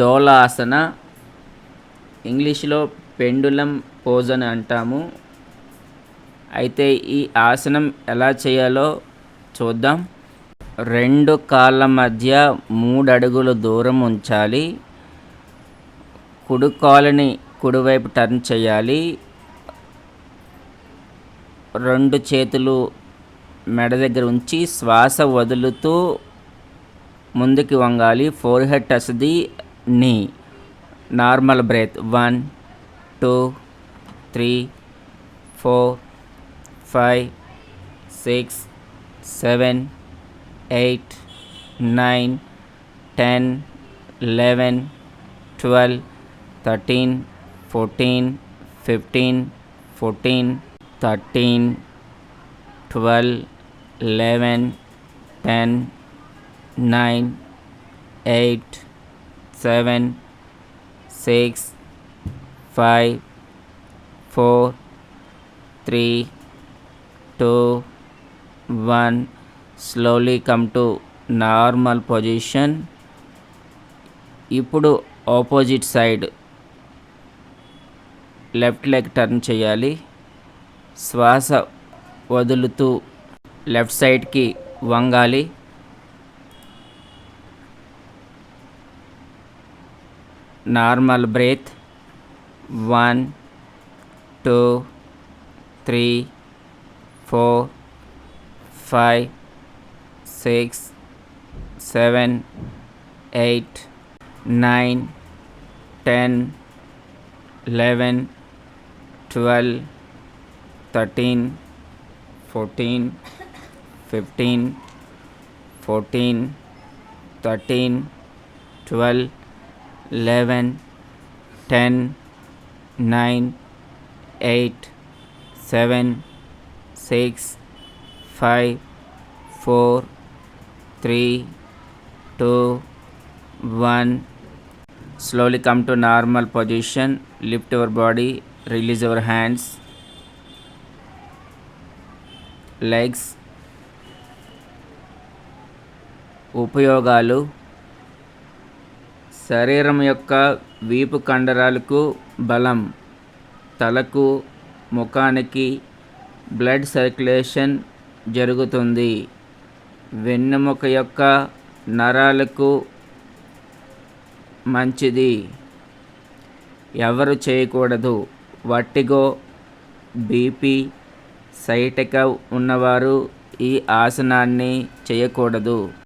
డోలాసన, ఇంగ్లీష్లో pendulum pose అని అంటాము. అయితే ఈ ఆసనం ఎలా చేయాలో చూద్దాం. 2 కాళ్ళ మధ్య 3 అడుగులు దూరం ఉంచాలి. కుడి కాలుని కుడివైపు టర్న్ చేయాలి. 2 చేతులు మెడ దగ్గర ఉంచి శ్వాస వదులుతూ ముందుకి వంగాలి. Forehead touch the knee. Normal breath 1 2 3 4 5 6 7 8 9 10 11 12 13 14 15 14 13 12 11 10 9 8 7 6 5 4 3 2 1. Slowly come to normal position. ఇప్పుడు opposite side left leg turn చేయాలి. శ్వాస వదులుతూ లెఫ్ట్ సైడ్కి వంగాలి. Normal breath 1 2 3 4 5 6 7 8 9 10 11 12 13 14 15 14 13 12 11 10 9 8 7 6 5 4 3 2 1. Slowly come to normal position. Lift your body, release your hands, legs. ఉపయోగాలు: శరీరం యొక్క వీపు కండరాలకు బలం, తలకు ముఖానికి బ్లడ్ సర్క్యులేషన్ జరుగుతుంది. వెన్నెముక యొక్క నరాలకు మంచిది. ఎవరు చేయకూడదు: వర్టిగో, బీపీ, సైటికా ఉన్నవారు ఈ ఆసనాన్ని చేయకూడదు.